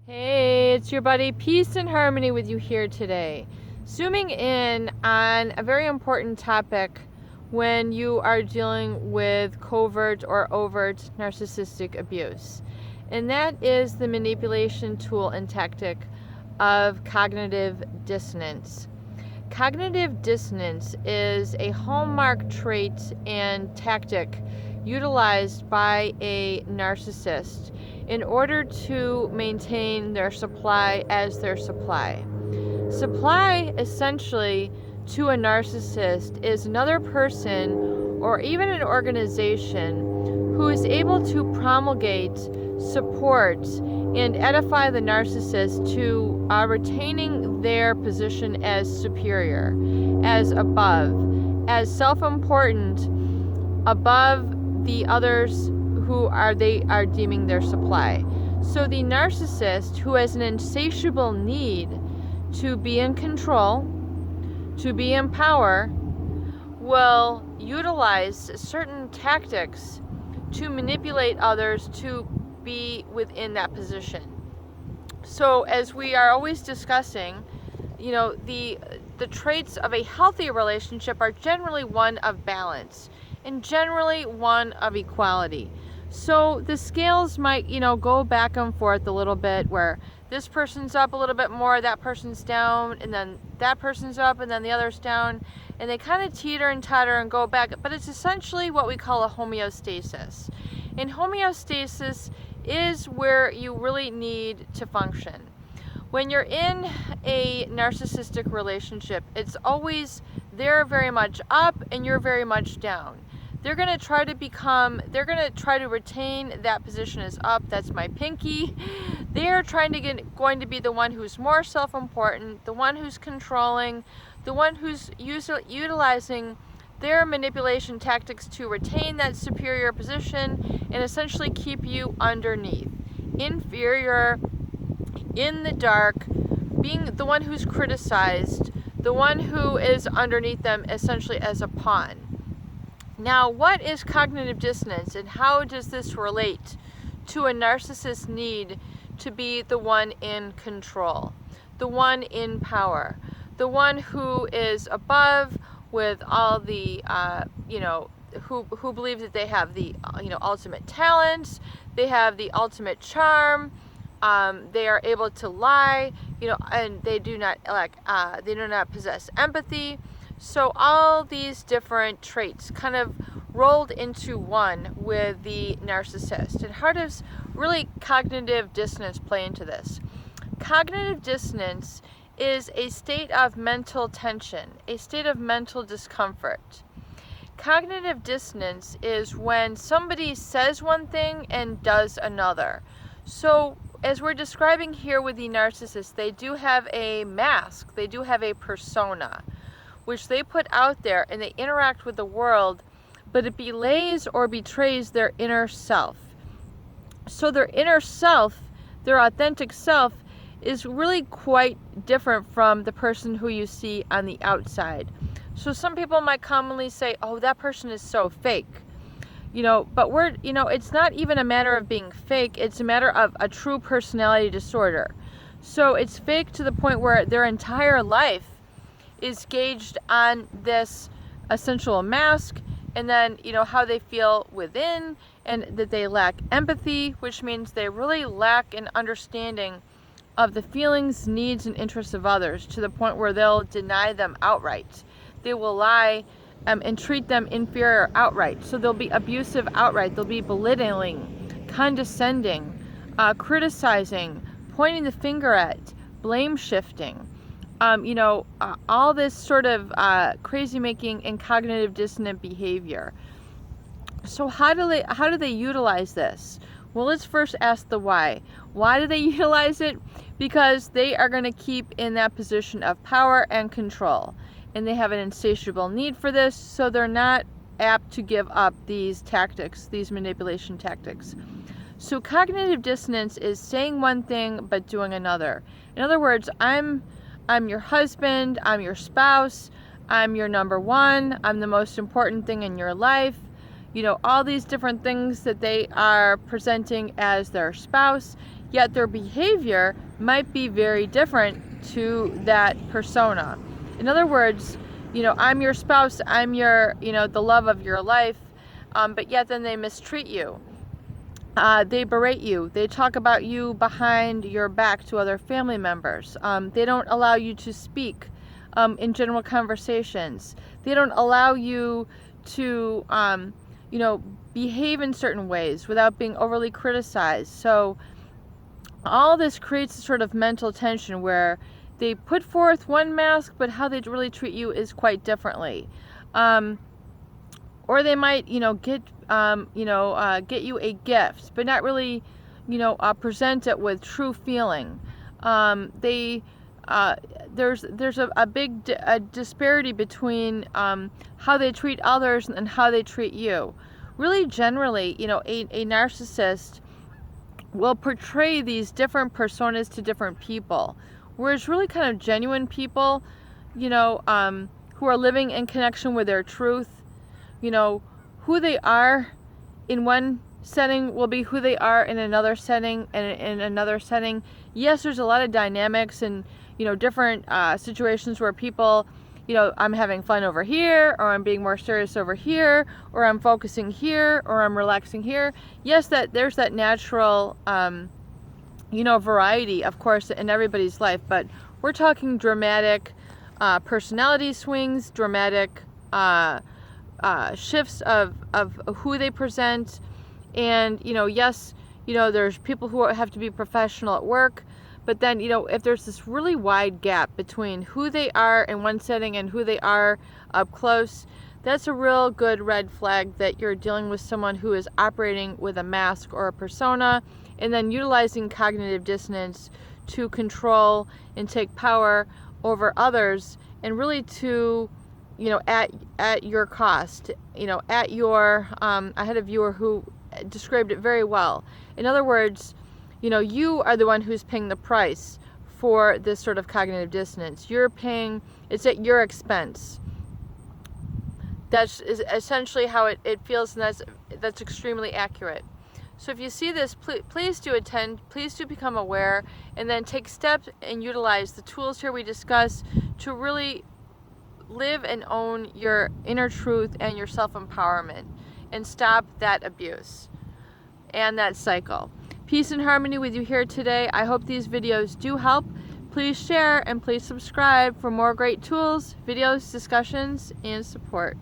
Hey, it's your buddy Peace and Harmony with you here today. Zooming in on a very important topic when you are dealing with covert or overt narcissistic abuse. And that is the manipulation tool and tactic of cognitive dissonance. Cognitive dissonance is a hallmark trait and tactic utilized by a narcissist in order to maintain their supply as their supply. Supply, essentially, to a narcissist is another person or even an organization who is able to promulgate, support, and edify the narcissist to retaining their position as superior, as above, as self-important, above the others who they are deeming their supply. So the narcissist, who has an insatiable need to be in control, to be in power, will utilize certain tactics to manipulate others to be within that position. So as we are always discussing, the traits of a healthy relationship are generally one of balance and generally one of equality. So the scales might, go back and forth a little bit, where this person's up a little bit more, that person's down, and then that person's up, and then the other's down, and they kind of teeter and totter and go back. But it's essentially what we call a homeostasis. And homeostasis is where you really need to function. When you're in a narcissistic relationship, it's always they're very much up and you're very much down. They're going to try to retain that position as up. That's my pinky. They're going to be the one who's more self-important, the one who's controlling, the one who's utilizing their manipulation tactics to retain that superior position and essentially keep you underneath, inferior, in the dark, being the one who's criticized, the one who is underneath them essentially as a pawn. Now, what is cognitive dissonance, and how does this relate to a narcissist's need to be the one in control, the one in power, the one who is above with all the, who believe that they have the, ultimate talents, they have the ultimate charm, they are able to lie, and they do not possess empathy. So all these different traits kind of rolled into one with the narcissist. And how does really cognitive dissonance play into this? Cognitive dissonance is a state of mental tension, a state of mental discomfort. Cognitive dissonance is when somebody says one thing and does another. So as we're describing here with the narcissist, they do have a mask, they do have a persona, which they put out there and they interact with the world, but it belays or betrays their inner self. So their inner self, their authentic self, is really quite different from the person who you see on the outside. So some people might commonly say, oh, that person is so fake. But it's not even a matter of being fake, it's a matter of a true personality disorder. So it's fake to the point where their entire life is gauged on this essential mask, and then how they feel within, and that they lack empathy, which means they really lack an understanding of the feelings, needs, and interests of others, to the point where they'll deny them outright. They will lie and treat them inferior outright. So they'll be abusive outright. They'll be belittling, condescending, criticizing, pointing the finger at, blame shifting. All this sort of crazy making and cognitive dissonant behavior. So how do they utilize this? Well, let's first ask the why. Why do they utilize it? Because they are going to keep in that position of power and control. And they have an insatiable need for this, so they're not apt to give up these tactics, these manipulation tactics. So cognitive dissonance is saying one thing but doing another. In other words, I'm your husband, I'm your spouse, I'm your number one, I'm the most important thing in your life. All these different things that they are presenting as their spouse, yet their behavior might be very different to that persona. In other words, I'm your spouse, I'm your, the love of your life, but yet then they mistreat you. They berate you. They talk about you behind your back to other family members. They don't allow you to speak in general conversations. They don't allow you to, behave in certain ways without being overly criticized. So all this creates a sort of mental tension where they put forth one mask, but how they really treat you is quite differently. Or they might, get you a gift, but not really, present it with true feeling. There's a big disparity between how they treat others and how they treat you. Really, generally, a narcissist will portray these different personas to different people, whereas really kind of genuine people, who are living in connection with their truth, who they are in one setting will be who they are in another setting, and in another setting. Yes, there's a lot of dynamics and, different situations where people, I'm having fun over here, or I'm being more serious over here, or I'm focusing here, or I'm relaxing here. Yes, there's that natural, variety, of course, in everybody's life, but we're talking dramatic personality swings, dramatic shifts of who they present. And yes, there's people who have to be professional at work, but then if there's this really wide gap between who they are in one setting and who they are up close, that's a real good red flag that you're dealing with someone who is operating with a mask or a persona, and then utilizing cognitive dissonance to control and take power over others, and really to at your cost, at your, I had a viewer who described it very well. In other words, you are the one who's paying the price for this sort of cognitive dissonance. It's at your expense. That's essentially how it feels, and that's extremely accurate. So if you see this, please do attend, please do become aware, and then take steps and utilize the tools here we discuss to really live and own your inner truth and your self-empowerment, and stop that abuse and that cycle. Peace and harmony with you here today. I hope these videos do help. Please share and please subscribe for more great tools, videos, discussions, and support.